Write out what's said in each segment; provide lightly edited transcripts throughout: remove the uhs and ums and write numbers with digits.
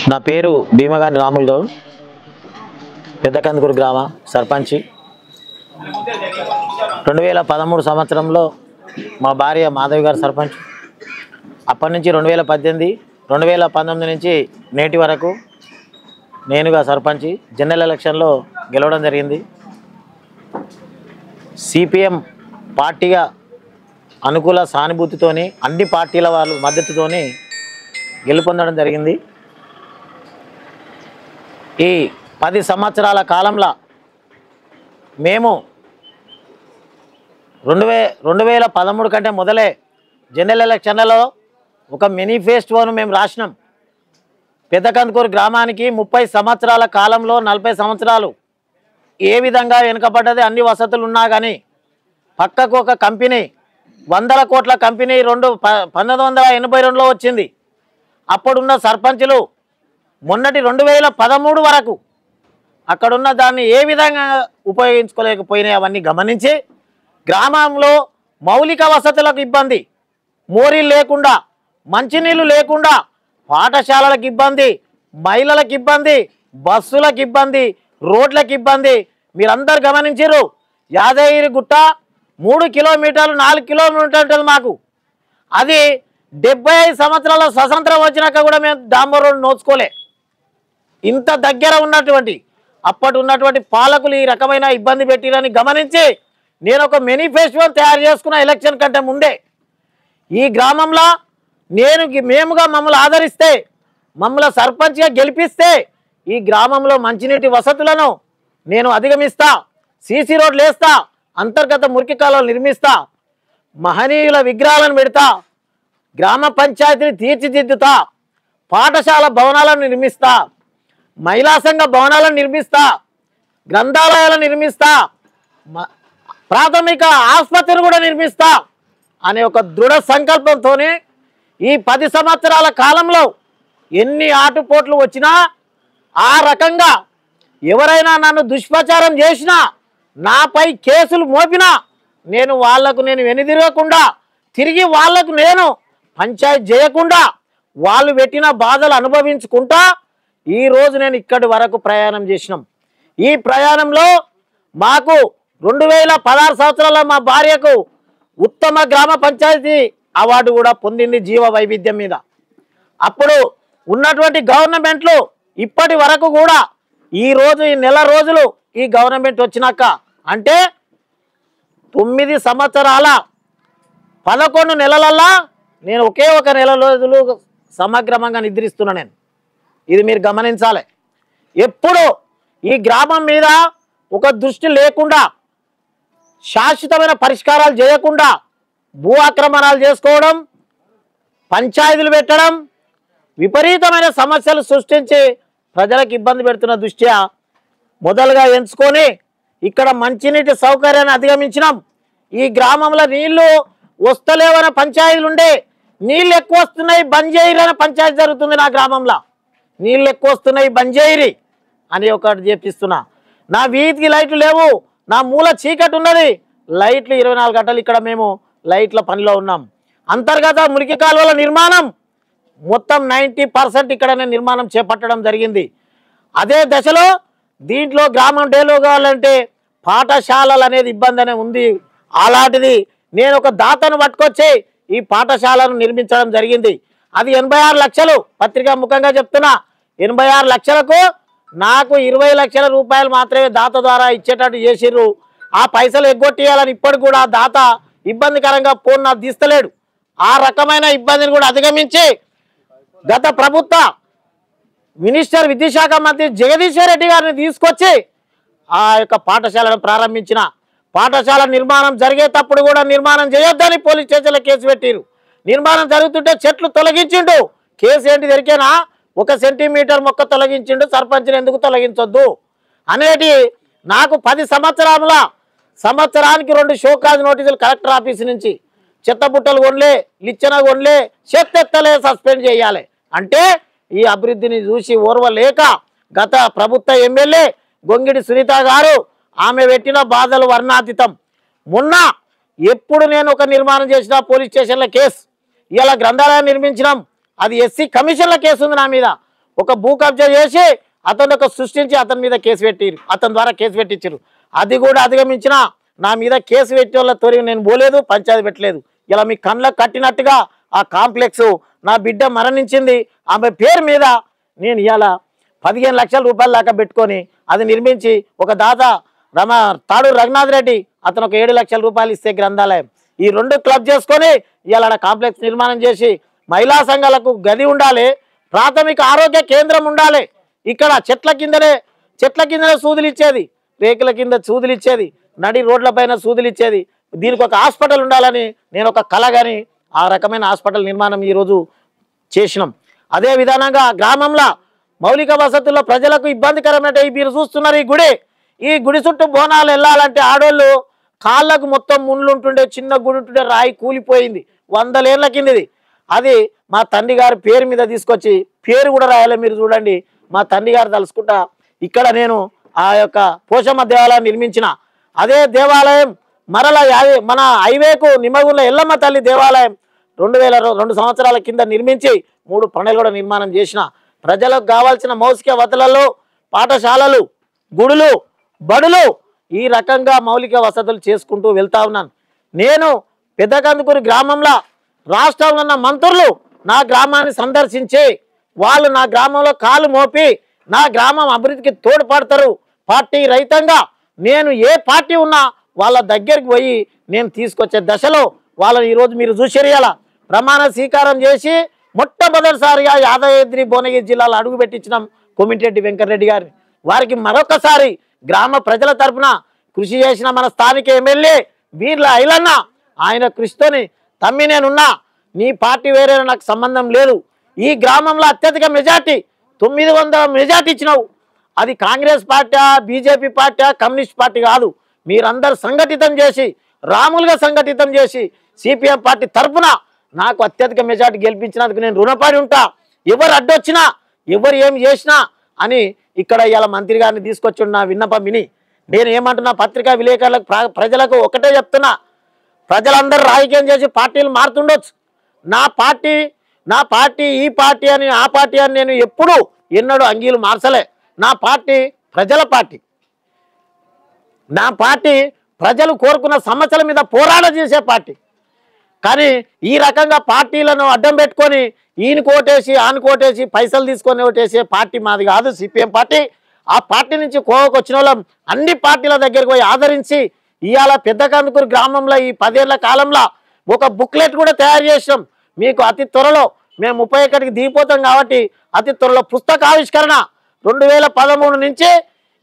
నా పేరు భీమగాని రాములు గౌడ్, పెద్దకందుకూరు గ్రామ సర్పంచి. 2013 సంవత్సరంలో మా భార్య మాధవి గారు సర్పంచ్. అప్పటి నుంచి 2018, 2019 నుంచి నేటి వరకు నేనుగా సర్పంచి జనరల్ ఎలక్షన్లో గెలవడం జరిగింది. సిపిఎం పార్టీగా అనుకూల సానుభూతితోని అన్ని పార్టీల వాళ్ళు మద్దతుతోని గెలుపొందడం జరిగింది. ఈ 10 సంవత్సరాల కాలంలో మేము 2013 కంటే మొదలే జనరల్ ఎలక్షన్లలో ఒక మేనిఫెస్టోను మేము రాసినాం. పెద్దకందుకూరు గ్రామానికి 30 సంవత్సరాల కాలంలో 40 సంవత్సరాలు ఏ విధంగా వెనుకబడ్డది, అన్ని వసతులు ఉన్నా కానీ పక్కకు ఒక కంపెనీ 100 కోట్ల కంపెనీ 1982లో వచ్చింది. అప్పుడున్న సర్పంచులు మొన్నటి 2013 వరకు అక్కడున్న దాన్ని ఏ విధంగా ఉపయోగించుకోలేకపోయినాయి అవన్నీ గమనించి గ్రామంలో మౌలిక వసతులకు ఇబ్బంది, మోరీలు లేకుండా, మంచినీళ్ళు లేకుండా, పాఠశాలలకు ఇబ్బంది, మహిళలకు ఇబ్బంది, బస్సులకు ఇబ్బంది, రోడ్లకు ఇబ్బంది మీరందరూ గమనించారు. యాదగిరిగుట్ట 3 కిలోమీటర్లు 4 కిలోమీటర్లు మాకు. అది 75 సంవత్సరాల స్వతంత్రం వచ్చినాక కూడా మేము డాంబర్ రోడ్ నోచుకోలే. ఇంత దగ్గర ఉన్నటువంటి అప్పటి ఉన్నటువంటి పాలకులు ఈ రకమైన ఇబ్బంది పెట్టిరని గమనించి నేను ఒక మేనిఫెస్టో తయారు చేసుకున్న ఎలక్షన్ కంటే ముందే. ఈ గ్రామంలో మేముగా మమ్మల్ని ఆదరిస్తే, మమ్మల్ని సర్పంచ్గా గెలిపిస్తే ఈ గ్రామంలో మంచినీటి వసతులను నేను అధిగమిస్తా, సీసీ రోడ్లు వేస్తా, అంతర్గత మురికి కాలువలు నిర్మిస్తా, మహనీయుల విగ్రహాలను పెడతా, గ్రామ పంచాయతీని తీర్చిదిద్దుతా, పాఠశాల భవనాలను నిర్మిస్తా, మహిళా సంఘ భవనాలను నిర్మిస్తా, గ్రంథాలయాలను నిర్మిస్తా, ప్రాథమిక ఆసుపత్రిని కూడా నిర్మిస్తా అనే ఒక దృఢ సంకల్పంతోనే ఈ 10 సంవత్సరాల కాలంలో ఎన్ని ఆటుపోట్లు వచ్చినా, ఆ రకంగా ఎవరైనా నన్ను దుష్ప్రచారం చేసినా, నాపై కేసులు మోపినా నేను వెనుదిరగకుండా తిరిగి వాళ్లకు నేను పంచాయతీ చేయకుండా వాళ్ళు పెట్టిన బాధలు అనుభవించుకుంటా ఈరోజు నేను ఇక్కడి వరకు ప్రయాణం చేసినాం. ఈ ప్రయాణంలో మాకు 2016 సంవత్సరాల్లో మా భార్యకు ఉత్తమ గ్రామ పంచాయతీ అవార్డు కూడా పొందింది జీవ వైవిధ్యం మీద. అప్పుడు ఉన్నటువంటి గవర్నమెంట్లు ఇప్పటి వరకు కూడా ఈ నెల రోజులు ఈ గవర్నమెంట్ వచ్చినాక అంటే 9 సంవత్సరాల 11 నెలలల్లా నేను ఒకే ఒక నెల రోజులు సమగ్రంగా నిద్రిస్తున్నా. నేను ఇది మీరు గమనించాలి. ఎప్పుడు ఈ గ్రామం మీద ఒక దృష్టి లేకుండా, శాశ్వతమైన పరిష్కారాలు చేయకుండా భూ ఆక్రమణాలు చేసుకోవడం, పంచాయతీలు పెట్టడం, విపరీతమైన సమస్యలు సృష్టించి ప్రజలకు ఇబ్బంది పెడుతున్న దృష్ట్యా మొదలుగా ఎంచుకొని ఇక్కడ మంచినీటి సౌకర్యాన్ని అధిగమించినాం. ఈ గ్రామంలో నీళ్లు వస్తలేవన్న పంచాయతీలు ఉండే, నీళ్ళు ఎక్కువ వస్తున్నాయి బంద్ చేయరు అనే పంచాయతీ జరుగుతుంది. నా గ్రామంలో నీళ్ళు ఎక్కువ వస్తున్నాయి బంద్ చేయరి అని ఒకటి చెప్పిస్తున్నా. నా వీధికి లైట్లు లేవు, నా మూల చీకటి ఉన్నది, లైట్లు 24 గంటలు ఇక్కడ మేము లైట్ల పనిలో ఉన్నాం. అంతర్గత మురికి కాలువల నిర్మాణం మొత్తం 90% ఇక్కడనే నిర్మాణం చేపట్టడం జరిగింది. అదే దశలో దీంట్లో గ్రామం డెవలప్ కావాలంటే పాఠశాలలు అనేది ఇబ్బంది అనే ఉంది. అలాంటిది నేను ఒక దాతను పట్టుకొచ్చి ఈ పాఠశాలను నిర్మించడం జరిగింది. అది 86 లక్షలు, పత్రికా ముఖంగా చెప్తున్నా. 86 లక్షలకు నాకు 20 లక్షల రూపాయలు మాత్రమే దాత ద్వారా ఇచ్చేటట్టు చేసిర్రు. ఆ పైసలు ఎగ్గొట్టియాలని ఇప్పటికి కూడా దాత ఇబ్బందికరంగా ఫోన్ నాకు తీస్తలేడు. ఆ రకమైన ఇబ్బందిని కూడా అధిగమించి గత ప్రభుత్వ మినిస్టర్ విద్యాశాఖ మంత్రి జగదీశ్వర్ రెడ్డి గారిని తీసుకొచ్చి ఆ యొక్క పాఠశాలను ప్రారంభించిన. పాఠశాల నిర్మాణం జరిగేటప్పుడు కూడా నిర్మాణం చేయొద్దని పోలీస్ స్టేషన్లో కేసు పెట్టిరు. నిర్మాణం జరుగుతుంటే చెట్లు తొలగించిండు. కేసు ఏంటి దొరికేనా? 1 సెంటీమీటర్ మొక్క తొలగించిండు, సర్పంచ్ని ఎందుకు తొలగించొద్దు అనేటి నాకు 10 సంవత్సరానికి 2 షోకాజ్ నోటీసులు కలెక్టర్ ఆఫీస్ నుంచి. చెత్తబుట్టలు కొనలే, లిచ్చన కొనలే, చెత్త ఎత్తలే, సస్పెండ్ చేయాలి అంటే ఈ అభివృద్ధిని చూసి ఓర్వలేక గత ప్రభుత్వ ఎమ్మెల్యే గొంగిడి సునీత గారు ఆమె పెట్టిన బాధలు వర్ణాతీతం. మొన్న ఎప్పుడు నేను ఒక నిర్మాణం చేసిన పోలీస్ స్టేషన్లో కేసు, ఇలా గ్రంథాలయం నిర్మించినాం, అది ఎస్సీ కమిషన్ల కేసు ఉంది నా మీద. ఒక భూ కబ్జా చేసి అతను ఒక సృష్టించి అతని మీద కేసు పెట్టిరు, అతని ద్వారా కేసు పెట్టించారు. అది కూడా అధిగమించిన నా మీద కేసు పెట్టే వాళ్ళ తోరి నేను పోలేదు, పంచాయతీ పెట్టలేదు. ఇలా మీ కళ్ళకు కట్టినట్టుగా ఆ కాంప్లెక్స్ నా బిడ్డ మరణించింది ఆమె పేరు మీద నేను ఇవాళ 15 లక్షల రూపాయల దాకా పెట్టుకొని అది నిర్మించి ఒక దాత తాడూరు రఘునాథ్ రెడ్డి అతను ఒక 7 లక్షల రూపాయలు ఇస్తే గ్రంథాలయం ఈ రెండు క్లబ్ చేసుకొని ఇవాళ కాంప్లెక్స్ నిర్మాణం చేసి మహిళా సంఘాలకు గది ఉండాలి, ప్రాథమిక ఆరోగ్య కేంద్రం ఉండాలి. ఇక్కడ చెట్ల కిందనే సూదులు ఇచ్చేది, రేకుల కింద సూదులు ఇచ్చేది, నడి రోడ్ల పైన సూదులు ఇచ్చేది. దీనికి ఒక హాస్పిటల్ ఉండాలని నేను ఒక కలగాని ఆ రకమైన హాస్పిటల్ నిర్మాణం ఈరోజు చేసినాం. అదే విధానంగా గ్రామంలో మౌలిక వసతుల్లో ప్రజలకు ఇబ్బందికరమైన మీరు చూస్తున్నారు ఈ గుడి చుట్టూ బోనాలు వెళ్ళాలంటే ఆడోళ్ళు కాళ్ళకు మొత్తం ముళ్ళు ఉంటుండే, చిన్న గుడి ఉంటుండే, రాయి కూలిపోయింది 100 ఏళ్ల కిందది. అది మా తండ్రి గారి పేరు మీద తీసుకొచ్చి పేరు కూడా రాయాలి. మీరు చూడండి మా తండ్రి గారు తలుసుకుంటా ఇక్కడ నేను ఆ యొక్క పోషమ్మ దేవాలయం నిర్మించిన అదే దేవాలయం మరలా మన హైవేకు నిమ్మగుండ్ల ఎల్లమ్మ తల్లి దేవాలయం 2002 సంవత్సరాల కింద నిర్మించి 3 పండుగలు కూడా నిర్మాణం చేసిన. ప్రజలకు కావాల్సిన మౌలిక వసతులలో పాఠశాలలు, గుడులు, బడులు ఈ రకంగా మౌలిక వసతులు చేసుకుంటూ వెళ్తా ఉన్నాను. నేను పెద్దకందుకూరు గ్రామంలో రాష్ట్రంలో ఉన్న మంత్రులు నా గ్రామాన్ని సందర్శించి వాళ్ళు నా గ్రామంలో కాలు మోపి నా గ్రామం అభివృద్ధికి తోడ్పడతారు. పార్టీ రహితంగా నేను ఏ పార్టీ ఉన్నా వాళ్ళ దగ్గరికి పోయి నేను తీసుకొచ్చే దశలో వాళ్ళని ఈరోజు మీరు చూసేయాల ప్రమాణ స్వీకారం చేసి మొట్టమొదటిసారిగా యాదాద్రి భువనగిరి జిల్లాలో అడుగు పెట్టించినాం కోమిటిరెడ్డి వెంకటరెడ్డి గారిని. వారికి మరొకసారి గ్రామ ప్రజల తరఫున కృషి చేసిన మన స్థానిక ఎమ్మెల్యే బీర్ల ఐలన్న ఆయన కృషితోని తమ్మి నేనున్నా, నీ పార్టీ వేరే నాకు సంబంధం లేదు. ఈ గ్రామంలో అత్యధిక మెజార్టీ 900 మెజార్టీ ఇచ్చినావు. అది Congress party, BJP party, communist party కాదు. మీరందరూ సంఘటితం చేసి రాములుగా సంఘటితం చేసి సిపిఎం పార్టీ తరఫున నాకు అత్యధిక మెజార్టీ గెలిపించినందుకు నేను రుణపడి ఉంటా. ఎవరు అడ్డొచ్చినా ఎవరు ఏం చేసినా అని ఇక్కడ ఇలా మంత్రి గారిని తీసుకొచ్చి నా విన్నపం విని నేను ఏమంటున్నా పత్రికా విలేకరులకు ప్రజలకు ఒకటే చెప్తున్నా, ప్రజలందరూ రాజకీయం చేసి పార్టీలు మారుతుండొచ్చు. నా పార్టీ ఈ పార్టీ అని ఆ పార్టీ అని నేను ఎప్పుడూ ఎన్నడూ అంగీలు మార్చలే. నా పార్టీ ప్రజల పార్టీ. నా పార్టీ ప్రజలు కోరుకున్న సమస్యల మీద పోరాట చేసే పార్టీ. కానీ ఈ రకంగా పార్టీలను అడ్డం పెట్టుకొని ఈయన కోటేసి ఆన కోటేసి పైసలు తీసుకొని ఓటేసే పార్టీ మాది కాదు సిపిఎం పార్టీ. ఆ పార్టీ నుంచి కోవకు వచ్చిన వాళ్ళం అన్ని పార్టీల దగ్గరికి పోయి ఆదరించి ఇవాళ పెద్దకందుకూరు గ్రామంలో ఈ 10 ఏళ్ల కాలంలో ఒక బుక్లెట్ కూడా తయారు చేసినాం. మీకు అతి త్వరలో మేము 31కి దిగిపోతాం కాబట్టి అతి త్వరలో పుస్తకావిష్కరణ 2013 నుంచి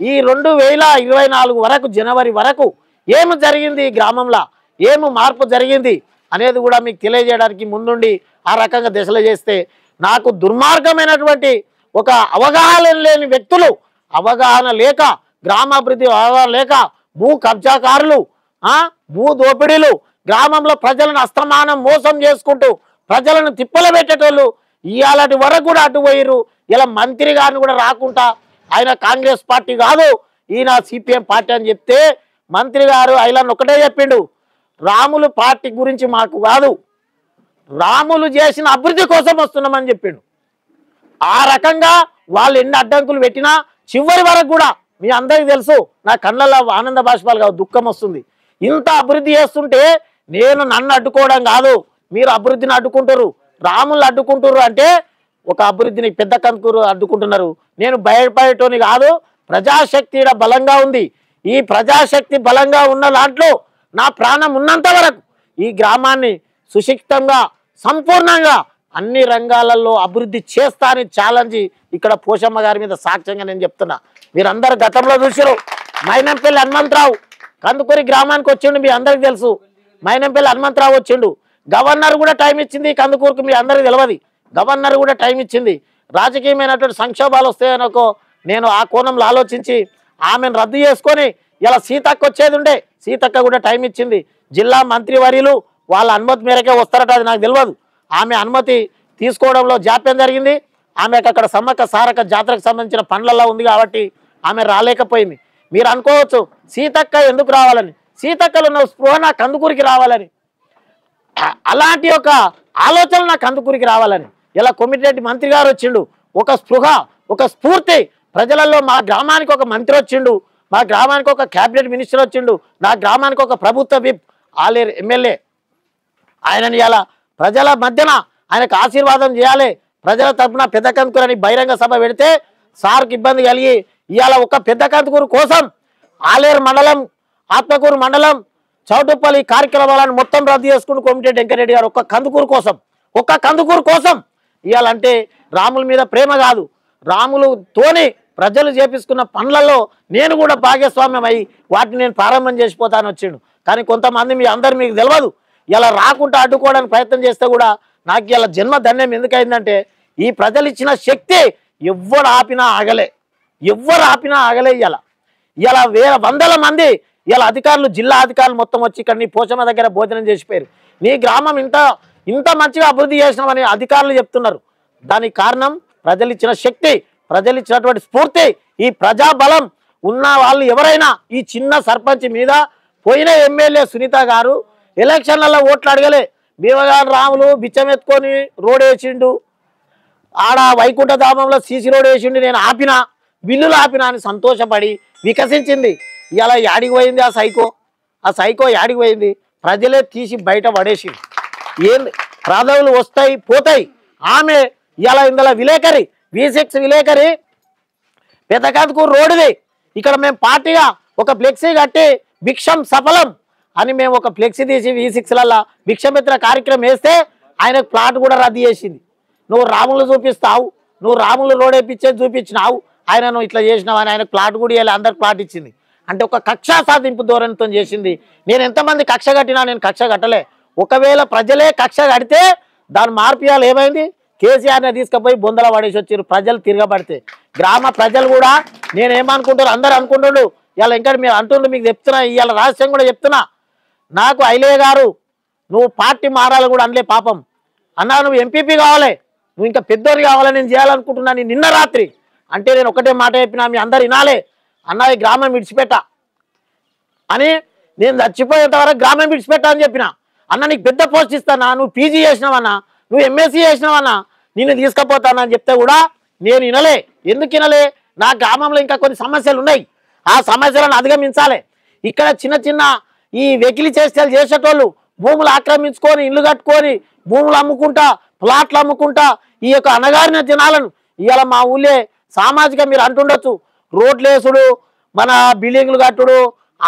ఈ 2024 వరకు జనవరి వరకు ఏమి జరిగింది ఈ గ్రామంలో, ఏమి మార్పు జరిగింది అనేది కూడా మీకు తెలియజేయడానికి ముందుండి ఆ రకంగా దశలు చేస్తే నాకు దుర్మార్గమైనటువంటి ఒక అవగాహన లేని వ్యక్తులు, అవగాహన లేక గ్రామాభివృద్ధి అవగాహన లేక భూ కబ్జాకారులు, భూ దోపిడీలు, గ్రామంలో ప్రజలను అస్తమానం మోసం చేసుకుంటూ ప్రజలను తిప్పలు పెట్టేటోళ్ళు ఇవాళటి వరకు కూడా అటు పోయిరు. ఇలా మంత్రి గారిని కూడా రాకుండా ఆయన కాంగ్రెస్ పార్టీ కాదు ఈయన సిపిఎం పార్టీ అని చెప్తే మంత్రి గారు ఆయన ఒకటే చెప్పిండు, రాములు పార్టీ గురించి మాకు కాదు, రాములు చేసిన అభివృద్ధి కోసం వస్తున్నామని చెప్పిండు. ఆ రకంగా వాళ్ళు ఎన్ని అడ్డంకులు పెట్టినా చివరి వరకు కూడా మీ అందరికీ తెలుసు నా కళ్ళల్లో ఆనంద బాష్పాలు కాదు దుఃఖం వస్తుంది. ఇంత అభివృద్ధి చేస్తుంటే నన్ను అడ్డుకోవడం కాదు, మీరు అభివృద్ధిని అడ్డుకుంటారు, రాములు అడ్డుకుంటారు అంటే ఒక అభివృద్ధిని పెద్దకందుకూరు అడ్డుకుంటున్నారు. నేను భయపడేటోని కాదు, ప్రజాశక్తి బలంగా ఉంది. ఈ ప్రజాశక్తి బలంగా ఉన్న దాంట్లో నా ప్రాణం ఉన్నంత వరకు ఈ గ్రామాన్ని సుశిక్షితంగా సంపూర్ణంగా అన్ని రంగాలలో అభివృద్ధి చేస్తా అని ఛాలెంజ్ ఇక్కడ పోషమ్మ గారి మీద సాక్ష్యంగా నేను చెప్తున్నా. మీరందరూ గతంలో చూసారు, మైనంపల్లి హనుమంతరావు కందుకూరి గ్రామానికి వచ్చిండు, మీ అందరికి తెలుసు. మైనంపల్లి హనుమంతరావు వచ్చిండు, గవర్నర్ కూడా టైం ఇచ్చింది కందుకూరుకు, మీ అందరికి తెలియదు. గవర్నర్ కూడా టైం ఇచ్చింది. రాజకీయమైనటువంటి సంక్షోభాలు వస్తాయనుకో నేను ఆ కోణంలో ఆలోచించి ఆమెను రద్దు చేసుకొని ఇలా సీతక్క వచ్చేది ఉండే, సీతక్క కూడా టైం ఇచ్చింది. జిల్లా మంత్రివర్యులు వాళ్ళ అనుమతి మేరకే వస్తారట, అది నాకు తెలియదు. ఆమె అనుమతి తీసుకోవడంలో జాప్యం జరిగింది. ఆమెకు అక్కడ సమ్మక్క సారక్క జాతరకు సంబంధించిన పనులలో ఉంది కాబట్టి ఆమె రాలేకపోయింది. మీరు అనుకోవచ్చు సీతక్క ఎందుకు రావాలని, సీతక్కలు ఉన్న స్పృహ నా కందుకూరికి రావాలని, అలాంటి ఒక ఆలోచన నా కందుకూరికి రావాలని. ఇలా కోమిటిరెడ్డి మంత్రి గారు వచ్చిండు, ఒక స్పృహ, ఒక స్ఫూర్తి ప్రజలలో మా గ్రామానికి ఒక మంత్రి వచ్చిండు, మా గ్రామానికి ఒక క్యాబినెట్ మినిస్టర్ వచ్చిండు, నా గ్రామానికి ఒక ప్రభుత్వ విప్ ఆలేరు ఎమ్మెల్యే, ఆయనని ఇలా ప్రజల మధ్యన ఆయనకు ఆశీర్వాదం చేయాలి, ప్రజల తరఫున పెద్ద కందుకూరని బహిరంగ సభ పెడితే సార్కి ఇబ్బంది కలిగి ఇవాళ ఒక పెద్ద కందుకూరు కోసం ఆలేరు మండలం, ఆత్మకూరు మండలం, చౌటుప్పల్లి కార్యక్రమాలను మొత్తం రద్దు చేసుకుని కోమటిరెడ్డి వెంకటరెడ్డి గారు ఒక్క కందుకూరు కోసం ఇవాళంటే రాముల మీద ప్రేమ కాదు, రాములతోని ప్రజలు చేపించుకున్న పనులలో నేను కూడా భాగస్వామ్యం అయ్యి వాటిని నేను ప్రారంభం చేసిపోతాను వచ్చిండు. కానీ కొంతమంది మీ అందరు మీకు తెలియదు, ఇలా రాకుండా అడ్డుకోవడానికి ప్రయత్నం చేస్తే కూడా నాకు ఇలా జన్మ ధన్యం ఎందుకైందంటే ఈ ప్రజలు ఇచ్చిన శక్తి ఎవ్వరు ఆపినా ఆగలే ఇలా వేల వందల మంది ఇలా అధికారులు, జిల్లా అధికారులు మొత్తం వచ్చి ఇక్కడ నీ పోచమ్మ దగ్గర భోజనం చేసిపోయారు, నీ గ్రామం ఇంత మంచిగా అభివృద్ధి చేసినామని అధికారులు చెప్తున్నారు. దానికి కారణం ప్రజలు ఇచ్చిన శక్తి, ప్రజలు ఇచ్చినటువంటి స్ఫూర్తి. ఈ ప్రజాబలం ఉన్న వాళ్ళు ఎవరైనా ఈ చిన్న సర్పంచ్ మీద పోయిన ఎమ్మెల్యే సునీత గారు ఎలక్షన్లలో ఓట్లు అడగలే, భీమగారు రాములు బిచ్చం ఎత్తుకొని రోడ్ వేసిండు, ఆడ వైకుంఠ ధామంలో సీసీ రోడ్ వేసిండు, నేను ఆపినా బిల్లులు ఆపినా అని సంతోషపడి వికసించింది. ఇలా యాడికి పోయింది ఆ సైకో యాడికి పోయింది, ప్రజలే తీసి బయట పడేసి ఏంది పదవులు వస్తాయి పోతాయి. ఆమె ఇలా ఇందులో విలేకరి V6 విలేకరి పెద్ద కందుకూరు రోడ్డుది, ఇక్కడ మేము పార్టీగా ఒక ఫ్లెక్సీ కట్టి భిక్షం సఫలం అని మేము ఒక ఫ్లెక్సీ తీసి V6లలో భిక్షమిత్ర కార్యక్రమం వేస్తే ఆయనకు ప్లాట్ కూడా రద్దు చేసింది. నువ్వు రాములు చూపిస్తావు, నువ్వు రాములు రోడ్ వేయించేది చూపించినావు, ఆయన నువ్వు ఇట్లా చేసినావు అని ఆయనకు ప్లాట్ కూడా ఇవ్వాలి, అందరికి ప్లాట్ ఇచ్చింది. అంటే ఒక కక్ష సాధింపు ధోరణితో చేసింది. నేను ఎంతమంది కక్ష కట్టినా నేను కక్ష కట్టలే. ఒకవేళ ప్రజలే కక్ష కడితే దాని మార్పియాలు ఏమైంది, కేసీఆర్ని తీసుకుపోయి బొందల పడేసి వచ్చారు. ప్రజలు తిరగబడితే గ్రామ ప్రజలు కూడా నేనేమనుకుంటారు అందరు అనుకుంటున్నాడు. ఇలా ఇంకా మీరు అంటుండ్రు, మీకు చెప్తున్నా, ఇవాళ రహస్యం కూడా చెప్తున్నా. నాకు ఐలయ్య గారు నువ్వు పార్టీ మారాలి కూడా అనలే పాపం, అన్నా నువ్వు ఎంపీపీ కావాలి, నువ్వు ఇంకా పెద్దోని కావాలని నేను చేయాలనుకుంటున్నాను నిన్న రాత్రి అంటే నేను ఒకటే మాట చెప్పినా, మీ అందరు వినాలే అన్నా, ఈ గ్రామం విడిచిపెట్టా అని, నేను చచ్చిపోయేంత వరకు గ్రామం విడిచిపెట్టా అని చెప్పిన. అన్న నీకు పెద్ద పోస్ట్ ఇస్తానా, నువ్వు పీజీ చేసినావన్నా, నువ్వు MSc చేసినావన్నా, నిన్ను తీసుకుపోతానని చెప్తే కూడా నేను వినలే. ఎందుకు వినలే, నా గ్రామంలో ఇంకా కొన్ని సమస్యలు ఉన్నాయి, ఆ సమస్యలను అధిగమించాలి. ఇక్కడ చిన్న చిన్న ఈ వెకిలి చేష్టలు చేసేటోళ్ళు భూములు ఆక్రమించుకొని ఇల్లు కట్టుకొని భూములు అమ్ముకుంటా ప్లాట్లు అమ్ముకుంటా ఈ యొక్క అనగారిన జనాలను ఇవాళ మా ఊళ్ళే సామాజిక మీరు అంటుండొచ్చు, రోడ్లు వేసుడు, మన బిల్డింగ్లు కట్టుడు,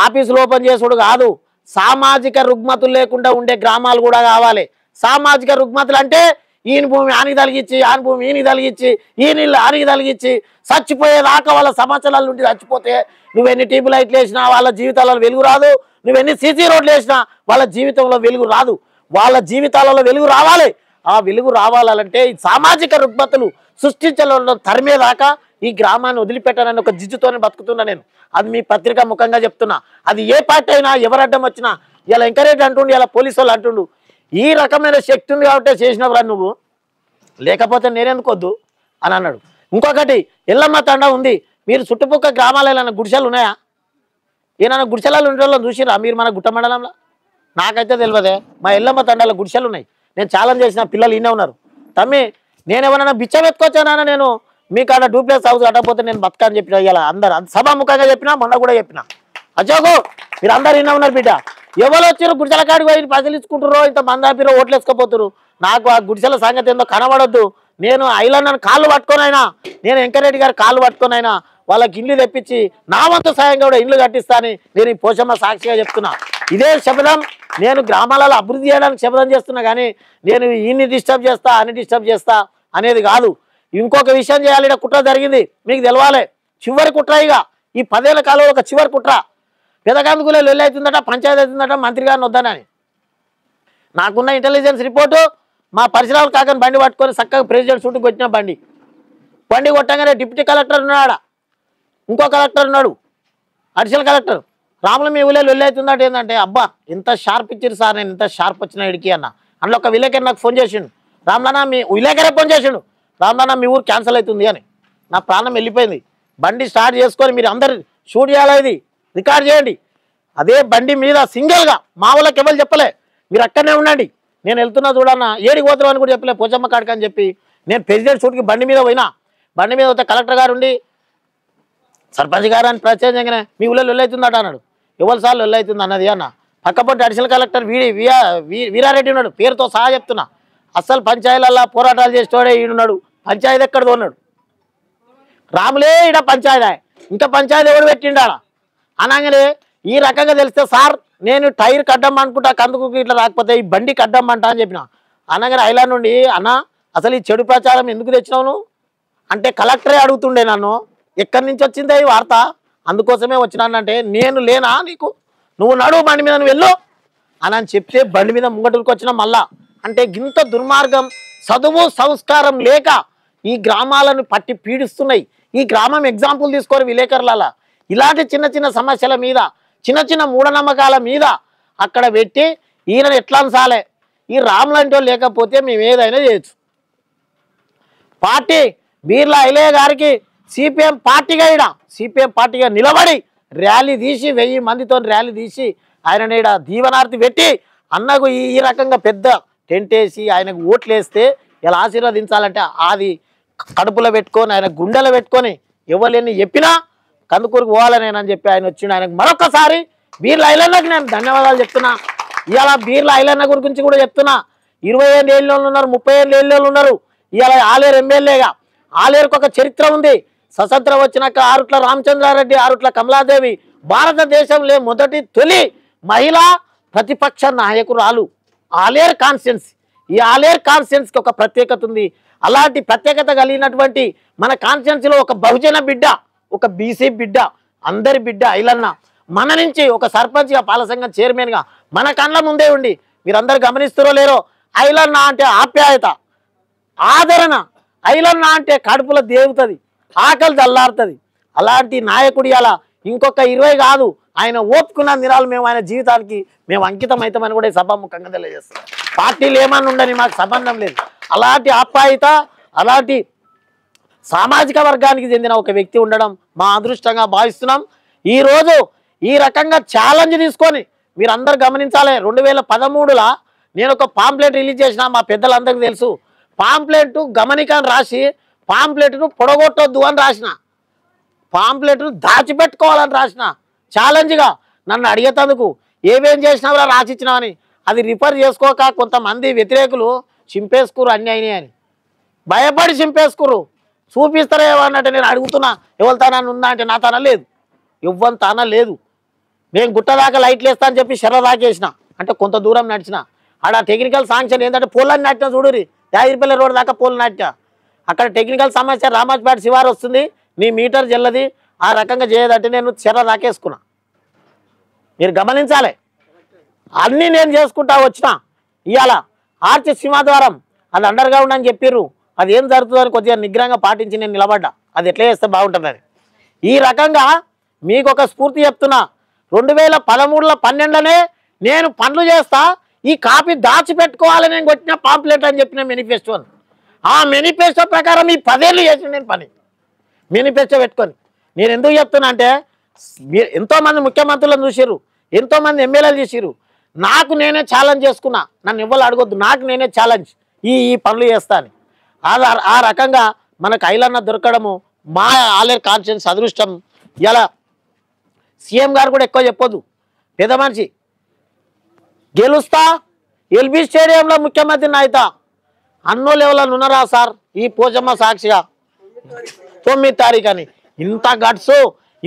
ఆఫీసులు ఓపెన్ చేసుడు కాదు, సామాజిక రుగ్మతులు లేకుండా ఉండే గ్రామాలు కూడా కావాలి. సామాజిక రుగ్మతులు అంటే ఈయన భూమి ఆనికి తలిగించి, ఆయన భూమి ఈయనకి తలిగించి, ఈయన ఇల్లు ఆనికి తలిగించి చచ్చిపోయేదాకా వాళ్ళ సంవత్సరాల నుండి చచ్చిపోతే నువ్వెన్ని టీబీ లైట్లు వేసినా వాళ్ళ జీవితాలలో వెలుగు రాదు, నువ్వెన్ని సీసీ రోడ్లు వేసినా వాళ్ళ జీవితంలో వెలుగు రాదు. వాళ్ళ జీవితాలలో వెలుగు రావాలి. ఆ వెలుగు రావాలంటే ఈ సామాజిక రుగ్మతులు సృష్టించడంలో తరిమేదాకా ఈ గ్రామాన్ని వదిలిపెట్టానని ఒక జిజ్జుతోనే బతుకుతున్నా నేను. అది మీ పత్రిక ముఖంగా చెప్తున్నా. అది ఏ పార్టీ అయినా ఎవరు అడ్డం వచ్చినా ఇలా ఎంకరేజ్ అంటుండు, ఇలా పోలీసు వాళ్ళు అంటుండు. ఈ రకమైన శక్తి ఉంది కాబట్టి చేసినవరా నువ్వు, లేకపోతే నేనెందుకొద్దు అని అన్నాడు. ఇంకొకటి ఎల్లమ్మ తండ ఉంది, మీరు చుట్టుపక్కల గ్రామాలలో గుడిసెలు ఉన్నాయా? ఏమైనా గుడిసెలలో ఉండే వాళ్ళని చూసిరా మీరు మన గుట్ట మండలంలో? నాకైతే తెలియదే. మా ఎల్లమ్మ తండాల గుడిసెలు ఉన్నాయి. నేను ఛాలెంజ్ చేసిన పిల్లలు ఈయనే ఉన్నారు. తమ్మి నేనేమన్నా బిచ్చం ఎత్తుకొచ్చానా, నేను మీకు అక్కడ డూప్లెక్స్ హౌస్ కట్టకపోతే నేను బతకని చెప్పిన. ఇలా అందరు సభాముఖంగా చెప్పినా, మొన్న కూడా చెప్పిన. అశోకు మీరు అందరు ఈయన ఉన్నారు బిడ్డ, ఎవరు వచ్చారు గుడిసెల కాడికి పోయి ప్రజలు ఇచ్చుకుంటారో ఇంత మందాపిరో ఓట్లు వేసుకపోతున్నారు. నాకు ఆ గుడిసెల సంగతి ఏందో కనబడొద్దు. నేను ఐలన్నను కాళ్ళు పట్టుకొనైనా, నేను వెంకరెడ్డి గారు కాళ్ళు పట్టుకొనైనా వాళ్ళకి ఇల్లు తెప్పించి నా వంతు సాయంగా కూడా ఇల్లు కట్టిస్తానని నేను ఈ పోషమ్మ సాక్షిగా చెప్తున్నా. ఇదే శబ్దం నేను గ్రామాలలో అభివృద్ధి చేయడానికి శబ్దం చేస్తున్నా, కానీ నేను ఇన్ని డిస్టర్బ్ చేస్తా అన్ని డిస్టర్బ్ చేస్తా అనేది కాదు. ఇంకొక విషయం చేయాలి, ఇక్కడ కుట్ర జరిగింది మీకు తెలవాలి. చివరి కుట్ర, ఇక ఈ 10 ఏళ్ల కాలంలో ఒక చివరి కుట్ర. పెదకందుకులే లొల్లి అవుతుందట, పంచాయతీ అవుతుందట, మంత్రి గారిని వద్దానని. నాకున్న ఇంటెలిజెన్స్ రిపోర్టు, మా పరిసరాలు కాకని బండి పట్టుకొని చక్కగా ప్రెసిడెంట్ షూట్కి వచ్చిన బండి కొట్టగానే డిప్యూటీ కలెక్టర్ ఉన్నాడు, ఇంకో కలెక్టర్ ఉన్నాడు, అడిషనల్ కలెక్టర్. రాములు మీ ఊళ్ళో లొల్లి అవుతుందట. ఏంటంటే అబ్బా ఎంత షార్ప్ ఇచ్చారు సార్, నేను ఎంత షార్ప్ వచ్చిన ఇడికి అన్న. అందులో ఒక విలేకరి నాకు ఫోన్ చేసిండు, రామ్లన్నా మీ విలేకరే ఫోన్ చేసిండు, రామ్లన్నా మీ ఊరు క్యాన్సిల్ అవుతుంది అని. నా ప్రాణం వెళ్ళిపోయింది. బండి స్టార్ట్ చేసుకొని మీరు అందరు షూట్ చేయాలి, ఇది రికార్డ్ చేయండి. అదే బండి మీద సింగిల్గా మా వాళ్ళకి ఎవరు చెప్పలే, మీరు అక్కడనే ఉండండి, నేను వెళ్తున్నా చూడన్నా, ఏడికి పోతున్నావు అని కూడా చెప్పలే, పోచమ్మ కాడికి అని చెప్పి నేను ప్రెసిడెంట్ షూట్కి బండి మీద పోయినా. బండి మీద వస్తే కలెక్టర్ గారు ఉండి సర్పంచ్ గారు అని ప్రత్యేకంగానే మీ ఊళ్ళో లొల్లవుతుందట అన్నాడు. ఎవరి సార్లు లొల్లవుతుంది అన్నది అన్న. పక్కపొట్టి అడిషనల్ కలెక్టర్ వీరారెడ్డి ఉన్నాడు, పేరుతో సహా చెప్తున్నా. అస్సలు పంచాయతీలలో పోరాటాలు చేసేవాడే ఈడున్నాడు. పంచాయతీ ఎక్కడిదో ఉన్నాడు. రాములే ఈడ పంచాయతీ, ఇంకా పంచాయతీ ఎవడు పెట్టిండా అనగానే ఈ రకంగా తెలిస్తే సార్ నేను టైర్ కడ్డం అనుకుంటా, కందుకు ఇట్లా రాకపోతే ఈ బండి కడ్డమ్మంటా అని చెప్పిన. అనగానే ఐలాండ్ నుండి అన్న అసలు ఈ చెడు ప్రచారం ఎందుకు తెచ్చినావు నువ్వు అంటే కలెక్టరే అడుగుతుండే నన్ను, ఎక్కడి నుంచి వచ్చిందే ఈ వార్త, అందుకోసమే వచ్చినానంటే నేను లేనా నీకు, నువ్వు నడువు బండి మీద నువ్వు వెళ్ళు అని చెప్తే బండి మీద ముంగటుకు వచ్చినా మళ్ళా. అంటే ఇంత దుర్మార్గం, చదువు సంస్కారం లేక ఈ గ్రామాలను పట్టి పీడిస్తున్నాయి. ఈ గ్రామం ఎగ్జాంపుల్ తీసుకోరు విలేకరుల. ఇలాంటి చిన్న చిన్న సమస్యల మీద, చిన్న చిన్న మూఢనమ్మకాల మీద అక్కడ పెట్టి ఈయనను ఎట్లా అనసాలే. ఈ రాములంటో లేకపోతే మేము ఏదైనా చేయొచ్చు. పార్టీ బీర్లా ఐలయ్య గారికి సిపిఎం పార్టీగా నిలబడి ర్యాలీ తీసి 1000 మందితో ర్యాలీ తీసి ఆయన ఈడ దీవనార్తి పెట్టి అన్నకు ఈ రకంగా పెద్ద టెంట్ వేసి ఆయనకు ఓట్లు వేస్తే ఇలా ఆశీర్వదించాలంటే అది కడుపులో పెట్టుకొని ఆయన గుండెలో పెట్టుకొని ఎవరిని చెప్పినా కందుకూరుకు పోవాలనేనని చెప్పి ఆయన వచ్చిండు. ఆయనకు మరొకసారి బీర్ల ఐలన్నకి నేను ధన్యవాదాలు చెప్తున్నా. ఇవాళ బీర్ల ఐలన్న గురించి కూడా చెప్తున్నా. 25 ఏళ్ళు ఉన్నారు, 30 ఏళ్ళు ఉన్నారు. ఇవాళ ఆలేరు ఎమ్మెల్యేగా. ఆలేరుకు ఒక చరిత్ర ఉంది. స్వతంత్రం వచ్చినాక ఆరుట్ల రామచంద్రారెడ్డి, ఆరుట్ల కమలాదేవి భారతదేశంలో తొలి మహిళా ప్రతిపక్ష నాయకురాలు. ఆలేరు కాన్స్టిట్యున్సీ, ఈ ఆలేరు కాన్స్టిట్యున్సీకి ఒక ప్రత్యేకత ఉంది. అలాంటి ప్రత్యేకత కలిగినటువంటి మన కాన్స్టిట్యున్సీలో ఒక బహుజన బిడ్డ, ఒక బీసీ బిడ్డ, అందరి బిడ్డ ఐలన్న. మన నుంచి ఒక సర్పంచ్గా, పాలసంఘం చైర్మన్గా మన కళ్ళ ముందే ఉండి మీరందరూ గమనిస్తారో లేరో, ఐలన్న అంటే ఆప్యాయత, ఆదరణ, ఐలన్న అంటే కడుపులో దేవుతుంది, ఆకలి చల్లారుతుంది. అలాంటి నాయకుడి అలా ఇంకొక 20 కాదు, ఆయన ఓపుకున్న దినాలు మేము ఆయన జీవితానికి మేము అంకితం అవుతామని కూడా సభాముఖంగా తెలియజేస్తున్నాం. పార్టీలు ఏమన్నా ఉండని మాకు సంబంధం లేదు. అలాంటి ఆప్యాయత, అలాంటి సామాజిక వర్గానికి చెందిన ఒక వ్యక్తి ఉండడం మా అదృష్టంగా భావిస్తున్నాం. ఈరోజు ఈ రకంగా ఛాలెంజ్ తీసుకొని మీరందరూ గమనించాలి. 2013లో నేను ఒక పాంప్లెట్ రిలీజ్ చేసిన, మా పెద్దలందరికీ తెలుసు. పాంప్లెట్ గమనికని రాసి పాంప్లెట్ను పొడగొట్టొద్దు అని రాసిన, పాంప్లెట్ను దాచిపెట్టుకోవాలని రాసిన. ఛాలెంజ్గా నన్ను అడిగేందుకు ఏమేం చేసినావురా రాసిచ్చినావని అది రిఫర్ చేసుకోక కొంతమంది వ్యతిరేకులు చింపేసుకురు అన్నీ అయినాయని భయపడి చింపేసుకురు. చూపిస్తారా ఏమన్నట్టు నేను అడుగుతున్నా, ఎవరి తానా ఉందా అంటే నా తాన లేదు, ఇవ్వని తాన లేదు. నేను గుట్ట దాకా లైట్లు వేస్తా అని చెప్పి శర్ర దాకేసిన, అంటే కొంత దూరం నడిచిన. ఆడ టెక్నికల్ శాంక్షన్ ఏంటంటే పోలని నాటిన చూడురి, 50 రూపాయల రోడ్డు దాకా పోలు నాటిన. అక్కడ టెక్నికల్ సమస్య రామాజ్పేట శివారు వస్తుంది, నీ మీటర్ జల్లది, ఆ రకంగా చేయదంటే నేను శర్ర దాకేసుకున్నా. మీరు గమనించాలి, అన్నీ నేను చేసుకుంటా వచ్చిన. ఇవాళ ఆర్చి సింహద్వారం అది అండర్ గ్రౌండ్ అని చెప్పిర్రు, అది ఏం జరుగుతుందని కొద్దిగా నిగ్రహంగా పాటించి నేను నిలబడ్డా, అది ఎట్లా చేస్తే బాగుంటుందని. ఈ రకంగా మీకు ఒక స్ఫూర్తి చెప్తున్నా. 2013లో 12లోనే నేను పనులు చేస్తా, ఈ కాపీ దాచిపెట్టుకోవాలని నేను కొట్టిన పాంప్లెట్ అని చెప్పిన మేనిఫెస్టో. ఆ మేనిఫెస్టో ప్రకారం ఈ 10 ఏళ్ళు చేసిన నేను పని మేనిఫెస్టో పెట్టుకొని. నేను ఎందుకు చెప్తున్నా అంటే ఎంతోమంది ముఖ్యమంత్రులను చూసిర్రు, ఎంతోమంది ఎమ్మెల్యేలు చూసిర్రు. నాకు నేనే ఛాలెంజ్ చేసుకున్నా, నన్ను ఇవ్వాలి అడగొద్దు, నాకు నేనే ఛాలెంజ్ ఈ పనులు చేస్తాను. ఆ రకంగా మనకు ఐలన్న దొరకడము మా ఆలేరు కాన్స్టిట్యున్సీ అదృష్టం. ఇలా సీఎం గారు కూడా ఎక్కువ చెప్పొద్దు, పెద్ద మనిషి గెలుస్తా, ఎల్బీ స్టేడియంలో ముఖ్యమంత్రిని అవుతా అన్నోళ్ళు ఎవరన్నా ఉన్నారా సార్ ఈ పోచమ్మ సాక్షిగా 9వ తారీఖు అని. ఇంత గట్సు,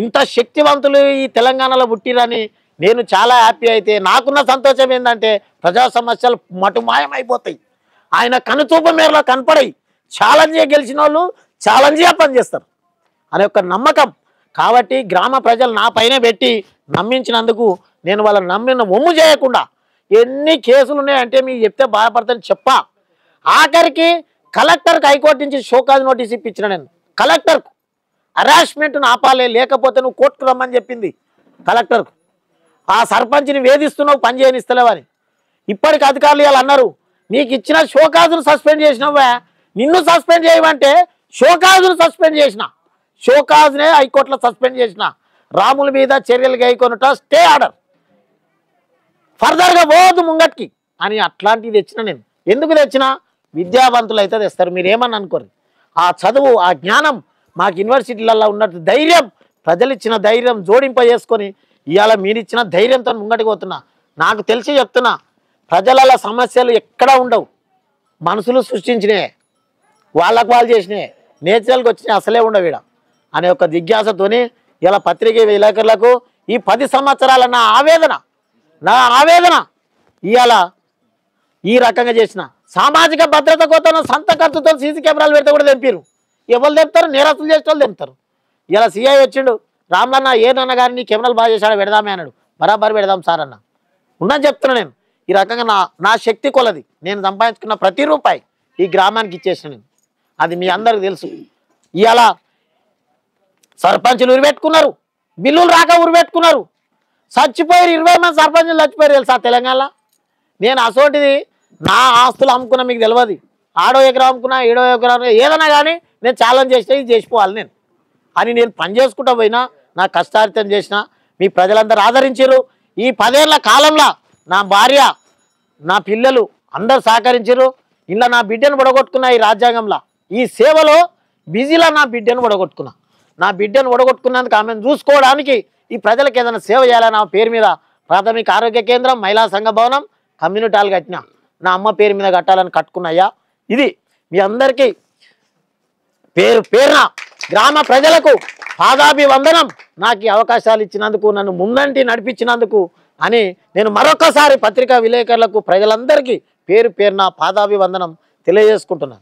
ఇంత శక్తివంతులు ఈ తెలంగాణలో పుట్టిరని నేను చాలా హ్యాపీ. అయితే నాకున్న సంతోషం ఏంటంటే ప్రజా సమస్యలు మటుమాయమైపోతాయి, ఆయన కనుచూపు మేరలో కనపడాయి. ఛాలెంజ్ గెలిచిన వాళ్ళు ఛాలెంజ్గా పనిచేస్తారు అనే ఒక నమ్మకం. కాబట్టి గ్రామ ప్రజలు నా పైన పెట్టి నమ్మించినందుకు నేను వాళ్ళని నమ్మిన ఒమ్ము చేయకుండా, ఎన్ని కేసులు ఉన్నాయంటే మీకు చెప్తే బాధపడతాను చెప్పా. ఆఖరికి కలెక్టర్కి హైకోర్టు నుంచి షోకాజ్ నోటీస్ ఇప్పించిన నేను. కలెక్టర్కు హరాస్మెంట్ను ఆపాలే, లేకపోతే నువ్వు కోర్టుకు రమ్మని చెప్పింది కలెక్టర్కు. ఆ సర్పంచ్ని వేధిస్తున్నావు, పని చేయనిస్తలేవని. ఇప్పటికి అధికారులు వాళ్ళు అన్నారు, నీకు ఇచ్చిన షోకాజును సస్పెండ్ చేసినావా, నిన్ను సస్పెండ్ చేయమంటే షోకాజును సస్పెండ్ చేసిన, షోకాజ్నే హైకోర్టులో సస్పెండ్ చేసిన. రాముల మీద చర్యలు గైకొనుట స్టే ఆర్డర్, ఫర్దర్గా పోదు ముంగట్కి అని అట్లాంటివి తెచ్చిన నేను. ఎందుకు తెచ్చినా, విద్యావంతులు అయితే తెస్తారు, మీరు ఏమని అనుకోరు. ఆ చదువు, ఆ జ్ఞానం మాకు యూనివర్సిటీలలో ఉన్నట్టు ధైర్యం, ప్రజలు ఇచ్చిన ధైర్యం జోడింపజేసుకొని ఇవాళ మీరు ఇచ్చిన ధైర్యంతో ముంగటికి పోతున్నా. నాకు తెలిసి చెప్తున్నా, ప్రజల సమస్యలు ఎక్కడా ఉండవు, మనుషులు సృష్టించినవే, వాళ్ళకు వాళ్ళు చేసినవే, నేచురల్గా వచ్చినాయి అసలే ఉండవు ఈడ అనే ఒక జిజ్ఞాసతోని ఇలా పత్రికా విలేకరులకు ఈ 10 సంవత్సరాల నా ఆవేదన ఇవాళ ఈ రకంగా చేసిన. సామాజిక భద్రత కోసం సొంత ఖర్చుతో సీసీ కెమెరాలు పెడితే కూడా తెంపారు. ఎవరు తెంపుతారు? నేరస్తులు చేసిన వాళ్ళు తెంపుతారు. ఇలా సిఐ వచ్చిండు, రామ్లన్న ఏనన్న గారిని కెమెరాలు బాగా చేశాడు, పెడదామే అన్నాడు. బరాబర్ పెడదాం సార్ అన్న. ఉన్నది చెప్తున్నా నేను. ఈ రకంగా నా శక్తి కొలది నేను సంపాదించుకున్న ప్రతి రూపాయి ఈ గ్రామానికి ఇచ్చేసిన నేను. అది మీ అందరికి తెలుసు. ఇవాళ సర్పంచులు ఉరిపెట్టుకున్నారు, బిల్లులు రాక ఉరిపెట్టుకున్నారు, చచ్చిపోయారు. 20 మంది సర్పంచులు చచ్చిపోయారు తెలుసా తెలంగాణలో. నేను అసోటిది నా ఆస్తులు అమ్ముకున్నా మీకు తెలియదు. ఆడో ఎకరం అమ్ముకున్నా, ఏడో ఎకరం, ఏదైనా కానీ నేను ఛాలెంజ్ చేస్తే ఇది చేసిపోవాలి నేను అని నేను పని చేసుకుంటూ పోయినా, నా కష్టార్జితం చేసిన. మీ ప్రజలందరూ ఆదరించారు. ఈ 10 ఏళ్ల కాలంలో నా భార్య, నా పిల్లలు అందరు సహకరించారు. ఇలా నా బిడ్డను ఒడగొట్టుకున్నా. ఈ రాజ్యాంగంలో ఈ సేవలో బిజీలో నా బిడ్డను ఒడగొట్టుకున్నా. నా బిడ్డను ఒడగొట్టుకున్నందుకు ఆమెను చూసుకోవడానికి ఈ ప్రజలకు ఏదైనా సేవ చేయాలని నా పేరు మీద ప్రాథమిక ఆరోగ్య కేంద్రం, మహిళా సంఘ భవనం, కమ్యూనిటీ హాల్ కట్టినా. నా అమ్మ పేరు మీద కట్టాలని కట్టుకున్నాయా. ఇది మీ అందరికీ పేరున గ్రామ ప్రజలకు పాదాభివందనం. నాకు ఈ అవకాశాలు ఇచ్చినందుకు, నన్ను ముందంటి నడిపించినందుకు అని నేను మరొకసారి పత్రికా విలేకరులకు ప్రజలందరికీ పేరున పాదాభివందనం తెలియజేసుకుంటున్నాను.